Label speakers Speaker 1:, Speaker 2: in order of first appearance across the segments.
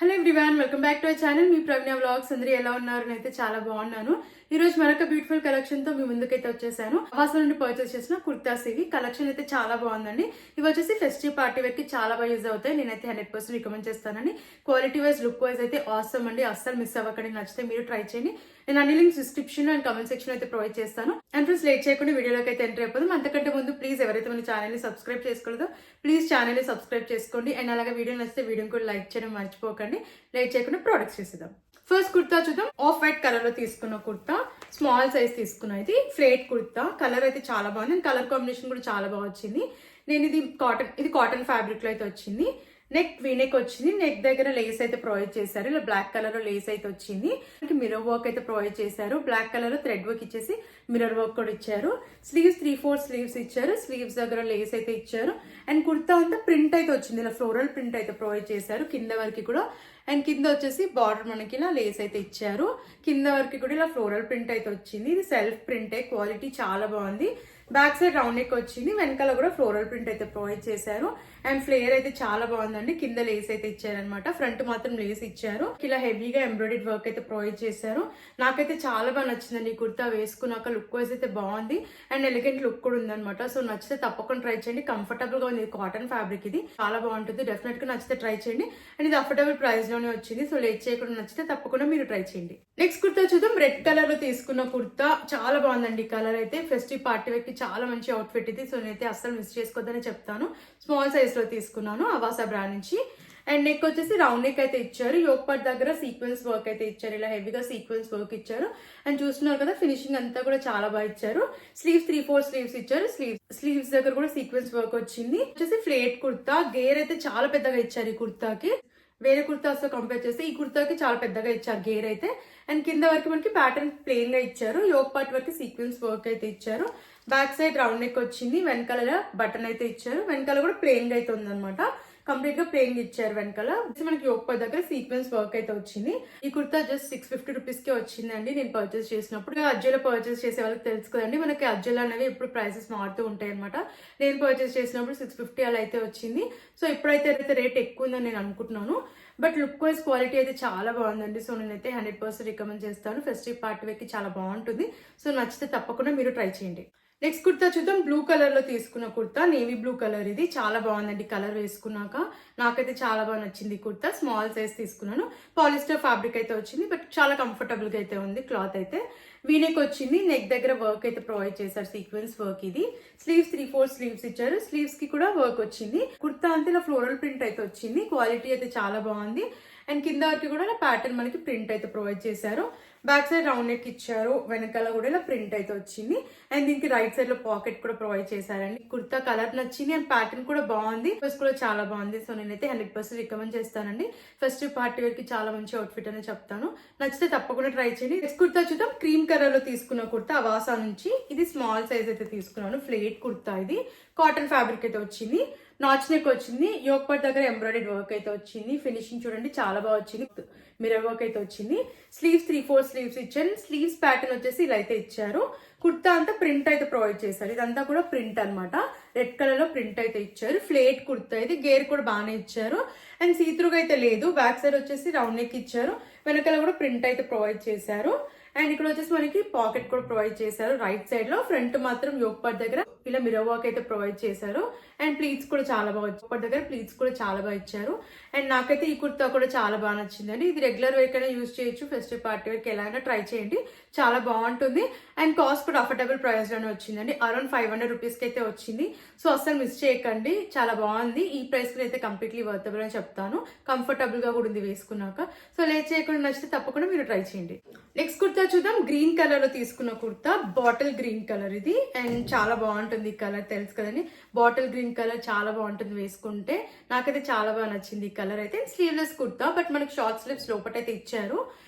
Speaker 1: Hello everyone, welcome back to our channel. మీ Pragna vlogs. అందరూ ఎలా ఉన్నారు? నేనైతే చాలా బాగున్నాను. ఈ రోజు మరొక బ్యూటిఫుల్ కలెక్షన్ తో మీ ముందుకైతే వచ్చేసాను. అవాసా నుండి పర్చేస్ చేసిన కుర్తాస్ ఇవి. కలెక్షన్ అయితే చాలా బాగుందండి. ఇవి వచ్చేసి ఫెస్టివ్ పార్టీ వేర్ కి చాలా బాగా యూజ్ అవుతాయి. నేనైతే 100% రికమెండ్ చేస్తానండి. క్వాలిటీ వైజ్, లుక్ వైజ్ అయితే ఆసమ్ అండి. అస్సలు మిస్ అవ్వకండి. నచ్చితే మీరు ట్రై చేయండి. నేను అన్ని links description and comment section అయితే ప్రొవైడ్ చేస్తాను. అండ్ ఫ్రెండ్స్, లేట్ చేయకుండా వీడియోలోకి అయితే ఎంటర్ అయిపోదాం. అంతకంటే ముందు ప్లీజ్ ఎవరైతే మన ఛానల్ ని సబ్స్క్రైబ్ చేసుకోలేదో ప్లీజ్ ఛానల్ ని సబ్స్క్రైబ్ చేసుకోండి. అండ్ అలాగే వీడియో నచ్చితే వీడియోని కూడా లైక్ చేయడం మర్చిపోకండి. లేట్ చేయకుండా ప్రొడక్ట్స్ చేసేద్దాం. ఫస్ట్ కుర్తా చూద్దాం. ఆఫ్ వైట్ కలర్ లో తీసుకున్న కుర్తా, స్మాల్ సైజ్ తీసుకున్నా. ఇది ఫ్లేట్ కుర్తా. కలర్ అయితే చాలా బాగుంది అండ్ కలర్ కాంబినేషన్ కూడా చాలా బాగా వచ్చింది. నేను ఇది కాటన్ ఫ్యాబ్రిక్ లో అయితే వచ్చింది. నెక్ వీనెక్ వచ్చింది. నెక్ దగ్గర లేస్ అయితే ప్రొవైడ్ చేశారు. ఇలా బ్లాక్ కలర్ లో లేస్ అయితే వచ్చింది. మిర్రర్ వర్క్ అయితే ప్రొవైడ్ చేశారు. బ్లాక్ కలర్ లో థ్రెడ్ వర్క్ ఇచ్చేసి మిర్రర్ వర్క్ కూడా ఇచ్చారు. స్లీవ్స్ 3/4 స్లీవ్స్ ఇచ్చారు. స్లీవ్స్ దగ్గర లేస్ అయితే ఇచ్చారు. అండ్ కుర్తా అంతా ప్రింట్ అయితే వచ్చింది. ఇలా ఫ్లోరల్ ప్రింట్ అయితే ప్రొవైడ్ చేశారు కింద వరకు కూడా. అండ్ కింద వచ్చేసి బార్డర్ మనకి ఇలా లేస్ అయితే ఇచ్చారు. కింద వరకు కూడా ఇలా ఫ్లోరల్ ప్రింట్ అయితే వచ్చింది. ఇది సెల్ఫ్ ప్రింటే, క్వాలిటీ చాలా బాగుంది. బ్యాక్ సైడ్ రౌండ్ నెక్ వచ్చింది. వెనకాల కూడా ఫ్లోరల్ ప్రింట్ అయితే ప్రొవైడ్ చేశారు. అండ్ ఫ్లేయర్ అయితే చాలా బాగుందండి. కింద లేస్ అయితే ఇచ్చారనమాట. ఫ్రంట్ మాత్రం లేస్ ఇచ్చారు. ఇలా హెవీగా ఎంబ్రాయిడరీ వర్క్ అయితే ప్రొవైడ్ చేశారు. నాకైతే చాలా బాగా నచ్చిందండి. ఈ కుర్తా వేసుకున్నాక లుక్ వైజ్ అయితే బాగుంది అండ్ ఎలిగెంట్ లుక్ కూడా ఉందన్నమాట. సో నచ్చితే తప్పకుండా ట్రై చేయండి. కంఫర్టబుల్ గా ఉంది. కాటన్ ఫ్యాబ్రిక్ ఇది చాలా బాగుంటుంది. డెఫినెట్ గా నచ్చితే ట్రై చేయండి. అండ్ ఇది అఫోర్డబుల్ ప్రైస్ లోనే వచ్చింది. సో లేట్ చేయకుండా నచ్చితే తప్పకుండా మీరు ట్రై చేయండి. నెక్స్ట్ కుర్తా చూద్దాం. రెడ్ కలర్ లో తీసుకున్న కుర్తా చాలా బాగుందండి. కలర్ అయితే ఫెస్టివ్ పార్టీ వేర్ కి చాలా మంచి అవుట్ఫిట్ ఇది. సో నేనైతే అస్సలు మిస్ చేసుకోవద్దని చెప్తాను. స్మాల్ సైజ్ లో తీసుకున్నాను అవాసా బ్రాండ్ నుంచి. అండ్ నెక్ వచ్చేసి రౌండ్ నెక్ అయితే ఇచ్చారు. యోక్ పార్ట్ దగ్గర సీక్వెన్స్ వర్క్ అయితే ఇచ్చారు. ఇలా హెవీగా సీక్వెన్స్ వర్క్ ఇచ్చారు. అండ్ చూస్తున్నారు కదా, ఫినిషింగ్ అంతా కూడా చాలా బాగా ఇచ్చారు. స్లీవ్స్ 3/4 స్లీవ్స్ ఇచ్చారు. స్లీవ్స్ దగ్గర కూడా సీక్వెన్స్ వర్క్ వచ్చింది. వచ్చేసి ఫ్లేట్ కుర్తా. గేర్ అయితే చాలా పెద్దగా ఇచ్చారు ఈ కుర్తాకి. వేరే కుర్తాస్ తో కంపేర్ చేస్తే ఈ కుర్తాకి చాలా పెద్దగా ఇచ్చారు గేర్ అయితే. అండ్ కింద వరకు మనకి ప్యాటర్న్ ప్లెయిన్ గా ఇచ్చారు. యోక్ పార్ట్ వరకు సీక్వెన్స్ వర్క్ అయితే ఇచ్చారు. బ్యాక్ సైడ్ రౌండ్ నెక్ వచ్చింది. వెనకాల బటన్ అయితే ఇచ్చారు. వెనకాల కూడా ప్లెయిన్ గా అయితే ఉందన్నమాట. కంప్లీట్ గా ప్లెయిన్ ఇచ్చారు వెనకాల. మనకి యోక్ పార్ట్ దగ్గర సీక్వెన్స్ వర్క్ అయితే వచ్చింది. ఈ కుర్తా జస్ట్ 650 రూపీస్ కి వచ్చిందండి నేను పర్చేస్ చేసినప్పుడు. అజ్జోలో పర్చేస్ చేసే వాళ్ళకి తెలుసు కదండి, మనకి అజ్జోలో అనేవి ఎప్పుడు ప్రైసెస్ మారుతూ ఉంటాయి అనమాట. నేను పర్చేస్ చేసినప్పుడు 650 అలా అయితే వచ్చింది. సో ఇప్పుడైతే రేట్ ఎక్కువ ఉందని నేను అనుకుంటున్నాను. బట్ లుక్ వైజ్ క్వాలిటీ అయితే చాలా బాగుందండి. సో నేనైతే 100% రికమెండ్ చేస్తాను. ఫెస్టివ్ పార్టీ వేర్ కి చాలా బాగుంటుంది. సో నచ్చితే తప్పకుండా మీరు ట్రై చేయండి. నెక్స్ట్ కుర్తా చూద్దాం. బ్లూ కలర్ లో తీసుకున్న కుర్తా, నేవీ బ్లూ కలర్. ఇది చాలా బాగుందండి కలర్ వేసుకున్నాక. నాకైతే చాలా బాగా నచ్చింది కుర్తా. స్మాల్ సైజ్ తీసుకున్నాను. పాలిస్టర్ ఫ్యాబ్రిక్ అయితే వచ్చింది. బట్ చాలా కంఫర్టబుల్ గా అయితే ఉంది. క్లాత్ అయితే వీనెక్ వచ్చింది. నెక్ దగ్గర వర్క్ అయితే ప్రొవైడ్ చేశారు. సీక్వెన్స్ వర్క్ ఇది. స్లీవ్స్ 3/4 స్లీవ్స్ ఇచ్చారు. స్లీవ్స్ కి కూడా వర్క్ వచ్చింది. కుర్తా అంతా ఇలా ఫ్లోరల్ ప్రింట్ అయితే వచ్చింది. క్వాలిటీ అయితే చాలా బాగుంది. అండ్ కింద వరకు కూడా ప్యాటర్న్ మనకి ప్రింట్ అయితే ప్రొవైడ్ చేశారు. బ్యాక్ సైడ్ రౌండ్ నెక్ ఇచ్చారు. వెనకాల కూడా ఇలా ప్రింట్ అయితే వచ్చింది. అండ్ దీనికి రైట్ సైడ్ లో పాకెట్ కూడా ప్రొవైడ్ చేశారండి. కుర్తా కలర్ నచ్చింది అండ్ ప్యాటర్న్ కూడా బాగుంది. డ్రెస్ కూడా చాలా బాగుంది. సో నేనైతే 100% రికమెండ్ చేస్తానండి. ఫెస్టివ్ పార్టీ వేర్ కి చాలా మంచి అవుట్ఫిట్ అని చెప్తాను. నచ్చితే తప్పకుండా ట్రై చేయండి. నెక్స్ట్ కుర్తా చూద్దాం. క్రీమ్ కలర్ లో తీసుకున్న కుర్తా అవాసా నుంచి. ఇది స్మాల్ సైజ్ అయితే తీసుకున్నాను. ఫ్లేట్ కుర్తా ఇది. కాటన్ ఫ్యాబ్రిక్ అయితే వచ్చింది. నాచ్ నెక్ వచ్చింది. యోక్ పార్ట్ దగ్గర ఎంబ్రాయిడరీ వర్క్ అయితే వచ్చింది. ఫినిషింగ్ చూడండి చాలా బాగా వచ్చింది. మిర్రర్ వర్క్ అయితే వచ్చింది. స్లీవ్స్ 3/4 స్లీవ్స్ ఇచ్చారు. స్లీవ్స్ ప్యాటర్న్ వచ్చేసి ఇలా అయితే ఇచ్చారు. కుర్తా అంతా ప్రింట్ అయితే ప్రొవైడ్ చేశారు. ఇదంతా కూడా ప్రింట్ అనమాట. రెడ్ కలర్ లో ప్రింట్ అయితే ఇచ్చారు. ఫ్లేట్ కుర్తా ఇది. గేర్ కూడా బాగానే ఇచ్చారు. అండ్ సీత్రూగా అయితే లేదు. బ్యాక్ సైడ్ వచ్చేసి రౌండ్ నెక్ ఇచ్చారు. వెనకాల కూడా ప్రింట్ అయితే ప్రొవైడ్ చేశారు. అండ్ ఇక్కడ వచ్చేసి మనకి పాకెట్ కూడా ప్రొవైడ్ చేశారు రైట్ సైడ్ లో. ఫ్రంట్ మాత్రం యోక్ పార్ట్ దగ్గర ఇలా మిర్రర్ వర్క్ అయితే ప్రొవైడ్ చేశారు. అండ్ ప్లీట్స్ కూడా చాలా బాగా యోక్ పార్ట్ దగ్గర ప్లీట్స్ కూడా చాలా బాగా ఇచ్చారు. అండ్ నాకైతే ఈ కుర్తా కూడా చాలా బాగా నచ్చిందండి. ఇది రెగ్యులర్ వేర్ కైనా యూజ్ చేయొచ్చు. ఫెస్టివ్ పార్టీ వేర్ కి ఎలా అయినా ట్రై చేయండి. చాలా బాగుంటుంది. అండ్ కాస్ట్ కూడా అఫోర్డబుల్ ప్రైస్ లోనే వచ్చిందండి. అరౌండ్ 500 రూపీస్ కి అయితే వచ్చింది. సో అస్సలు మిస్ చేయకండి. చాలా బాగుంది. ఈ ప్రైస్ కి అయితే కంప్లీట్లీ వర్తబుల్ అని చెప్తాను. కంఫర్టబుల్ గా కూడా ఉంది వేసుకున్నాక. సో లేట్ చేయకుండా నచ్చితే తప్పకుండా మీరు ట్రై చేయండి. నెక్స్ట్ కుర్తా చూద్దాం. గ్రీన్ కలర్ లో తీసుకున్న కుర్తా. బాటిల్ గ్రీన్ కలర్ ఇది. అండ్ చాలా బాగుంటుంది ఈ కలర్, తెలుసు కదండి. బాటిల్ గ్రీన్ కలర్ చాలా బాగుంటుంది వేసుకుంటే. నాకైతే చాలా బాగా నచ్చింది ఈ కలర్ అయితే. స్లీవ్లెస్ కుర్తా, బట్ మనకి షార్ట్ స్లీవ్స్ లోపల అయితే ఇచ్చారు.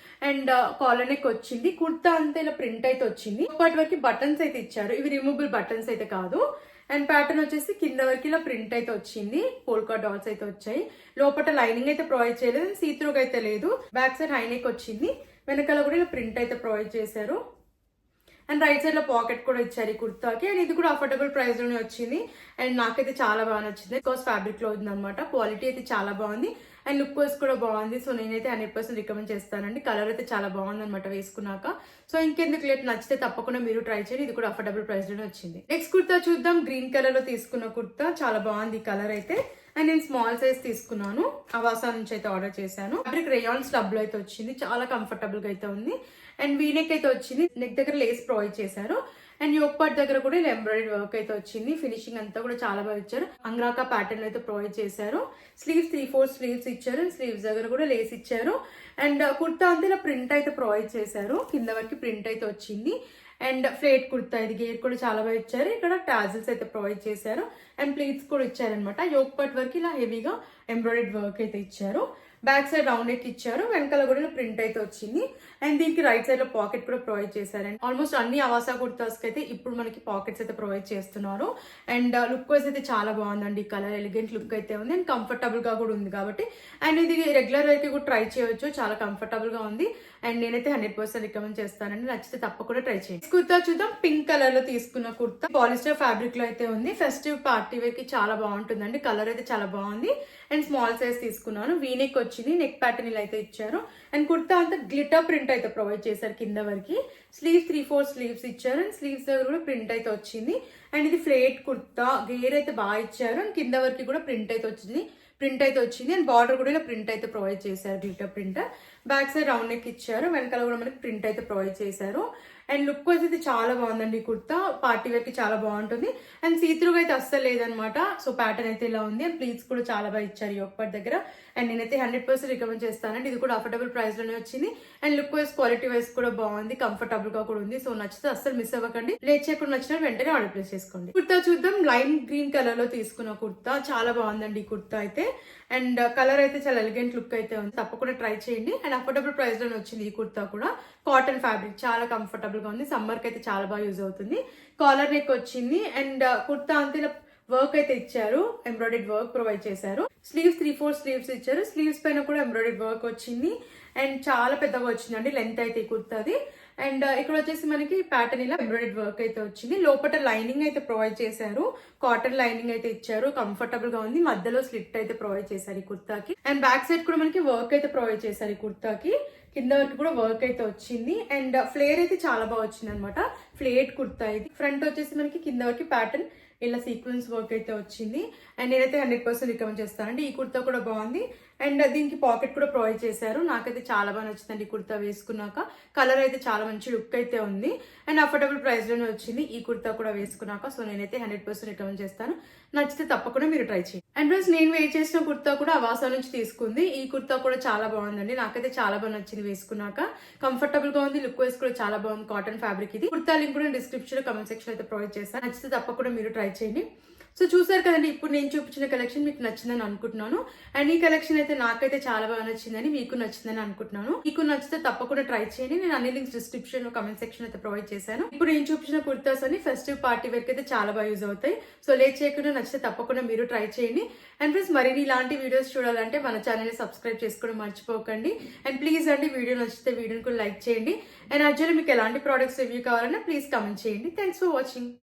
Speaker 1: అండ్ కాలర్ నెక్ వచ్చింది. కుర్తా అంతా ఇలా ప్రింట్ అయితే వచ్చింది. ఇప్పటి వరకు బటన్స్ అయితే ఇచ్చారు. ఇవి రిమూవబుల్ బటన్స్ అయితే కాదు. అండ్ ప్యాటర్న్ వచ్చేసి కింద వరకు ఇలా ప్రింట్ అయితే వచ్చింది. పోల్కా డాట్స్ అయితే వచ్చాయి. లోపల లైనింగ్ అయితే ప్రొవైడ్ చేయలేదు. సీత్రూగా అయితే లేదు. బ్యాక్ సైడ్ హై నెక్ వచ్చింది. వెనకాల కూడా ఇలా ప్రింట్ అయితే ప్రొవైడ్ చేశారు. అండ్ రైట్ సైడ్ లో పాకెట్ కూడా ఇచ్చారు ఈ కుర్తాకి. అండ్ ఇది కూడా అఫోర్డబుల్ ప్రైస్ లోనే వచ్చింది. అండ్ నాకైతే చాలా బాగా నచ్చింది. బికాస్ ఫ్యాబ్రిక్ లో ఉంది అనమాట. క్వాలిటీ అయితే చాలా బాగుంది. అండ్ లుక్ వైస్ కూడా బాగుంది. సో నేనైతే 100% రికమెండ్ చేస్తానండి. కలర్ అయితే చాలా బాగుంది అనమాట వేసుకున్నాక. సో ఇంకెందుకు లేట్, నచ్చితే తప్పకుండా మీరు ట్రై చేయండి. ఇది కూడా అఫోర్డబుల్ ప్రైస్ లోనే వచ్చింది. నెక్స్ట్ కుర్తా చూద్దాం. గ్రీన్ కలర్ లో తీసుకున్న కుర్తా చాలా బాగుంది కలర్ అయితే. అండ్ నేను స్మాల్ సైజ్ తీసుకున్నాను, అవాసా నుంచి అయితే ఆర్డర్ చేశాను. ఫ్యాబ్రిక్ రేయాన్ స్లబ్ లో అయితే వచ్చింది, చాలా కంఫర్టబుల్ గా అయితే ఉంది. అండ్ వీనెక్ అయితే వచ్చింది, నెక్ దగ్గర లేస్ ప్రొవైడ్ చేశారు. అండ్ యోక్ పార్ట్ దగ్గర కూడా ఇలా ఎంబ్రాయిడరీ వర్క్ అయితే వచ్చింది. ఫినిషింగ్ అంతా కూడా చాలా బాగా ఇచ్చారు. అంగ్రాకా ప్యాటర్న్ అయితే ప్రొవైడ్ చేశారు. స్లీవ్స్ 3/4 స్లీవ్స్ ఇచ్చారు. స్లీవ్స్ దగ్గర కూడా లేస్ ఇచ్చారు. అండ్ కుర్తా అంతా ఇలా ప్రింట్ అయితే ప్రొవైడ్ చేశారు. కింద వరకు ప్రింట్ అయితే వచ్చింది. అండ్ ఫ్లేట్ కుర్తా, ఇది గేర్ కూడా చాలా బాగా ఇచ్చారు. ఇక్కడ టాజిల్స్ అయితే ప్రొవైడ్ చేశారు. అండ్ ప్లీట్స్ కూడా ఇచ్చారనమాట. యోక్ పార్ట్ వరకు ఇలా హెవీగా ఎంబ్రాయిడరీ వర్క్ అయితే ఇచ్చారు. బ్యాక్ సైడ్ రౌండ్ నెక్ ఇచ్చారు. వెనకాల కూడా ఇలా ప్రింట్ అయితే వచ్చింది. అండ్ దీనికి రైట్ సైడ్ లో పాకెట్ కూడా ప్రొవైడ్ చేశారండి. ఆల్మోస్ట్ అన్ని అవాసా కుర్తాస్ కి అయితే ఇప్పుడు మనకి పాకెట్స్ అయితే ప్రొవైడ్ చేస్తున్నారు. అండ్ లుక్ వైజ్ అయితే చాలా బాగుందండి. కలర్ ఎలిగెంట్ లుక్ అయితే ఉంది. అండ్ కంఫర్టబుల్ గా కూడా ఉంది కాబట్టి. అండ్ ఇది రెగ్యులర్ వేర్ కి కూడా ట్రై చేయొచ్చు, చాలా కంఫర్టబుల్ గా ఉంది. అండ్ నేనైతే 100% రికమెండ్ చేస్తానండి. నచ్చితే తప్పకుండా ట్రై చేయండి. కుర్తా చూద్దాం. పింక్ కలర్ లో తీసుకున్న కుర్తా పాలిస్టర్ ఫ్యాబ్రిక్ లో అయితే ఉంది. ఫెస్టివ్ పార్టీ వేర్ కి చాలా బాగుంటుందండి. కలర్ అయితే చాలా బాగుంది. అండ్ స్మాల్ సైజ్ తీసుకున్నాను. వీనెక్ వచ్చింది, నెక్ ప్యాటర్న్ ఇలా అయితే ఇచ్చారు. అండ్ కుర్తా అంతా గ్లిటర్ ప్రింట్ అయితే ప్రొవైడ్ చేశారు కింద వరకు. స్లీవ్స్ 3/4 స్లీవ్స్ ఇచ్చారు. అండ్ స్లీవ్స్ దగ్గర కూడా ప్రింట్ అయితే వచ్చింది. అండ్ ఇది ఫ్లేట్ కుర్తా, గేర్ అయితే బాగా ఇచ్చారు. అండ్ కింద వరకు కూడా ప్రింట్ అయితే వచ్చింది. అండ్ బార్డర్ కూడా ఇలా ప్రింట్ అయితే ప్రొవైడ్ చేశారు, glitter print. Back side round neck ఇచ్చారు. వెనకాల కూడా మనకి ప్రింట్ అయితే ప్రొవైడ్ చేశారు. అండ్ లుక్ వైజ్ అయితే చాలా బాగుందండి. ఈ కుర్తా పార్టీ వేర్ కి చాలా బాగుంటుంది. అండ్ సీత్రూగా అయితే అస్సలు లేదనమాట. సో ప్యాటర్న్ అయితే ఇలా ఉంది. అండ్ ప్లీట్స్ కూడా చాలా బాగా ఇచ్చారు ఈ ఒక్కటి దగ్గర. అండ్ నేనైతే 100% రికమెండ్ చేస్తానండి. ఇది కూడా అఫోర్డబుల్ ప్రైస్ లోనే వచ్చింది. And look wise quality wise కూడా బాగుంది, కంఫర్టబుల్ గా కూడా ఉంది. సో నచ్చితే అస్సలు మిస్ అవ్వకండి. లేట్ చేయకుండా నచ్చిన వెంటనే ఆర్డర్ ప్లేస్ చేసుకోండి. కుర్తా చూద్దాం. లైమ్ గ్రీన్ కలర్ లో తీసుకున్న కుర్తా చాలా బాగుందండి ఈ కుర్తా అయితే. అండ్ కలర్ అయితే చాలా ఎలిగెంట్ లుక్ అయితే ఉంది. తప్పకుండా ట్రై చేయండి. అండ్ అఫోర్డబుల్ ప్రైస్ లోనే వచ్చింది ఈ కుర్తా కూడా. కాటన్ ఫ్యాబ్రిక్ చాలా కంఫర్టబుల్ గా ఉంది. సమ్మర్ కి అయితే చాలా బాగా యూజ్ అవుతుంది. కాలర్ నెక్ వచ్చింది. అండ్ కుర్తా అంతా ఇలా వర్క్ అయితే ఇచ్చారు, ఎంబ్రాయిడరీ వర్క్ ప్రొవైడ్ చేశారు. స్లీవ్స్ 3/4 స్లీవ్స్ ఇచ్చారు. స్లీవ్స్ పైన కూడా ఎంబ్రాయిడరీ వర్క్ వచ్చింది. అండ్ చాలా పెద్దగా వచ్చిందండి లెంత్ అయితే ఈ కుర్తాది. అండ్ ఇక్కడ వచ్చేసి మనకి ప్యాటర్న్ ఇలా ఎంబ్రాయిడరీ వర్క్ అయితే వచ్చింది. లోపల లైనింగ్ అయితే ప్రొవైడ్ చేశారు. కాటన్ లైనింగ్ అయితే ఇచ్చారు. కంఫర్టబుల్ గా ఉంది. మధ్యలో స్లిట్ అయితే ప్రొవైడ్ చేశారు ఈ కుర్తాకి. అండ్ బ్యాక్ సైడ్ కూడా మనకి వర్క్ అయితే ప్రొవైడ్ చేశారు ఈ కుర్తాకి. కింద వరకు కూడా వర్క్ అయితే వచ్చింది. అండ్ ఫ్లేర్ అయితే చాలా బాగా వచ్చింది అనమాట. ఫ్లేట్ కుర్తా ఇది. ఫ్రంట్ వచ్చేసి మనకి కింద వరకు ప్యాటర్న్ ఇలా సీక్వెన్స్ వర్క్ అయితే వచ్చింది. అండ్ నేనైతే 100% రికమెండ్ చేస్తానండి. ఈ కుర్తా కూడా బాగుంది. అండ్ దీనికి పాకెట్ కూడా ప్రొవైడ్ చేశారు. నాకైతే చాలా బాగా నచ్చిందండి ఈ కుర్తా వేసుకున్నాక. కలర్ అయితే చాలా మంచి లుక్ అయితే ఉంది. అండ్ అఫోర్డబుల్ ప్రైస్ లోనే వచ్చింది ఈ కుర్తా కూడా వేసుకున్నాక. సో నేనైతే 100% రికమెండ్ చేస్తాను. నచ్చితే తప్పకుండా మీరు ట్రై చేయండి. అండ్ ప్లస్ నేను వేర్ చేసిన కుర్తా కూడా అవాసా నుంచి తీసుకుంది. ఈ కుర్తా కూడా చాలా బాగుందండి. నాకైతే చాలా బాగా నచ్చింది వేసుకున్నాక. కంఫర్టబుల్ గా ఉంది. లుక్ వైజ్ కూడా చాలా బాగుంది. కాటన్ ఫ్యాబ్రిక్ ఇది. కుర్తా లింక్ కూడా డిస్క్రిప్షన్ లో కమెంట్ సెక్షన్ అయితే ప్రొవైడ్ చేస్తాను. నచ్చితే తప్పకుండా మీరు ట్రై చేయండి. సో చూసారు కదండి, ఇప్పుడు నేను చూపించిన కలెక్షన్ మీకు నచ్చిందని అనుకుంటున్నాను. అండ్ ఈ కలెక్షన్ అయితే నాకైతే చాలా బాగా నచ్చిందని, మీకు నచ్చిందని అనుకుంటున్నాను. మీకు నచ్చితే తప్పకుండా ట్రై చేయండి. నేను అన్ని లింక్స్ డిస్క్రిప్షన్ లో కమెంట్ సెక్షన్ అయితే ప్రొవైడ్ చేశాను. ఇప్పుడు నేను చూపించిన కుర్తాస్ అని ఫెస్టివ్ పార్టీ వేర్ అయితే చాలా బాగా యూజ్ అవుతాయి. సో లేట్ చేయకుండా నచ్చితే తప్పకుండా మీరు ట్రై చేయండి. అండ్ ప్లీజ్ మరిన్ని ఇలాంటి వీడియోస్ చూడాలంటే మన ఛానల్ ని సబ్స్క్రైబ్ చేసుకోవడం మర్చిపోకండి. అండ్ ప్లీజ్ అండి, వీడియో నచ్చితే వీడియోని కూడా లైక్ చేయండి. అండ్ అజ్జలో మీకు ఎలాంటి ప్రోడక్ట్స్ రివ్యూ కావాలన్నా ప్లీజ్ కమెంట్ చేయండి. Thanks for watching.